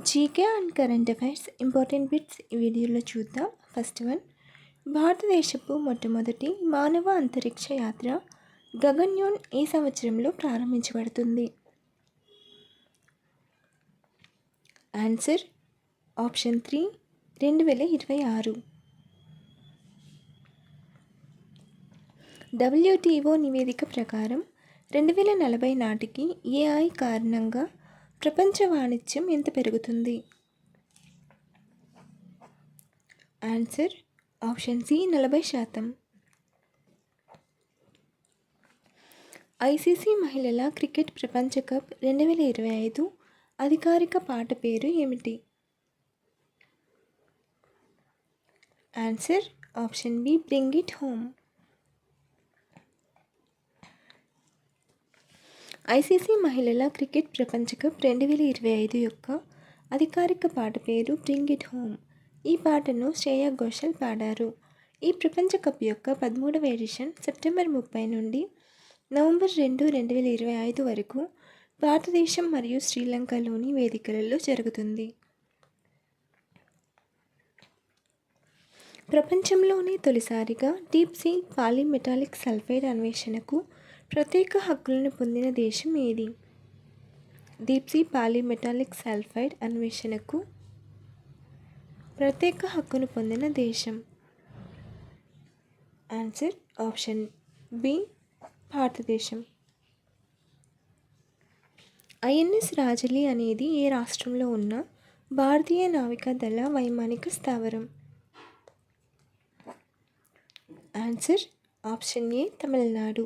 GK and current affairs important bits ఈ వీడియోలో చూద్దాం. ఫస్ట్ వన్, భారతదేశపు మొట్టమొదటి మానవ అంతరిక్ష యాత్ర గగన్యాన్ ఏ సంవత్సరంలో ప్రారంభించబడుతుంది? Answer option 3, 2026. WTO నివేదిక ప్రకారం 2040 నాటికి ఏఐ కారణంగా ప్రపంచ వాణిజ్యం ఎంత పెరుగుతుంది? Answer option C 40%. ఐసీసీ మహిళల క్రికెట్ ప్రపంచ కప్ 2025 అధికారిక పాట పేరు ఏమిటి? Answer option B bring it home. ICC మహిళల క్రికెట్ ప్రపంచ కప్ 2025 యొక్క అధికారిక పాట పేరు బ్రింగ్ ఇట్ హోమ్. ఈ పాటను శ్రేయా ఘోషల్ పాడారు. ఈ ప్రపంచ కప్ యొక్క 13వ ఎడిషన్ సెప్టెంబర్ 30 నుండి నవంబర్ 2, 2025 వరకు భారతదేశం మరియు శ్రీలంకలోని వేదికలలో జరుగుతుంది. ప్రపంచంలోనే తొలిసారిగా డీప్ సీ పాలీమెటాలిక్ సల్ఫైడ్ అన్వేషణకు ప్రత్యేక హక్కులను పొందిన దేశం ఏది? డీప్ సీ పాలీమెటాలిక్ సల్ఫైడ్ అన్వేషణకు ప్రత్యేక హక్కును పొందిన దేశం. ఆన్సర్ ఆప్షన్ బి భారతదేశం. ఐఎన్ఎస్ రాజలి అనేది ఏ రాష్ట్రంలో ఉన్న భారతీయ నావికాదళ వైమానిక స్థావరం? Answer option A Tamil Nadu.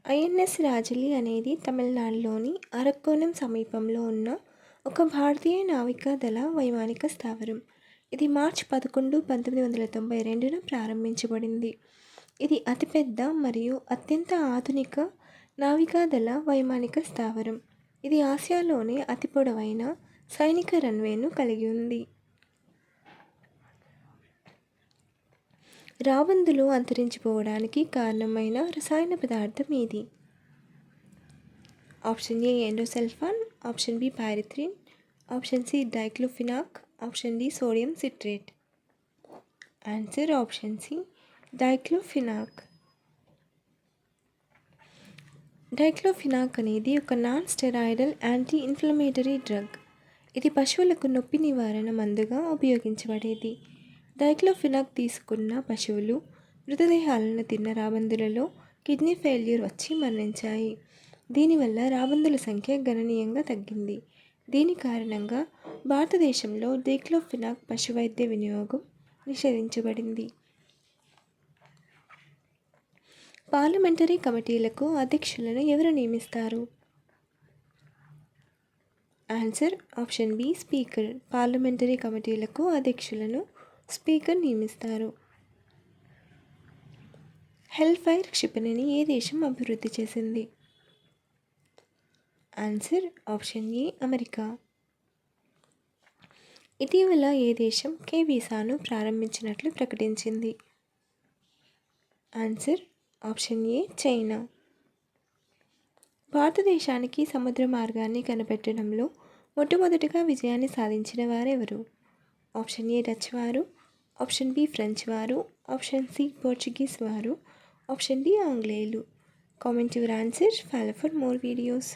INS Rajali అనేది తమిళనాడులోని అరక్కోణం సమీపంలో ఉన్న ఒక భారతీయ నావికాదళ వైమానిక స్థావరం. ఇది మార్చి 11, 1992న ప్రారంభించబడింది. ఇది అతిపెద్ద మరియు అత్యంత ఆధునిక నావికాదళ వైమానిక స్థావరం. ఇది ఆసియాలోనే అతి పొడవైన సైనిక రన్వేను కలిగి ఉంది. రాబందులు అంతరించిపోవడానికి కారణమైన రసాయన పదార్థం ఏది? Option A endosulfan, option B pyrethrin, option C diclofenac, option D sodium citrate. Answer option C diclofenac. Diclofenac అనేది ఒక non steroidal anti inflammatory drug. ఇది పశువులకు నొప్పి నివారణ మందుగా ఉపయోగించబడేది. డైక్లోఫినాక్ తీసుకున్న పశువులు మృతదేహాలను తిన్న రాబందులలో కిడ్నీ ఫెయిల్యూర్ వచ్చి మరణించాయి. దీనివల్ల రాబందుల సంఖ్య గణనీయంగా తగ్గింది. దీని కారణంగా భారతదేశంలో డైక్లోఫినాక్ పశువైద్య వినియోగం నిషేధించబడింది. పార్లమెంటరీ కమిటీలకు అధ్యక్షులను ఎవరు నియమిస్తారు? Answer option B speaker. Parliamentary కమిటీలకు అధ్యక్షులను స్పీకర్ నియమిస్తారు. హెల్ఫైర్ క్షిపణిని ఏ దేశం అభివృద్ధి చేసింది? Answer option A America. ఇటీవల ఏ దేశం కే వీసాను ప్రారంభించినట్లు ప్రకటించింది? Answer option A China. భారతదేశానికి సముద్ర మార్గాన్ని కనిపెట్టడంలో మొట్టమొదటిగా విజయాన్ని సాధించిన వారెవరు? ఆప్షన్ ఏ డచ్ వారు, ఆప్షన్ బి ఫ్రెంచ్ వారు, ఆప్షన్ సి పోర్చుగీస్ వారు, ఆప్షన్ డి ఆంగ్లేయులు. Comment your answer. Follow for more videos.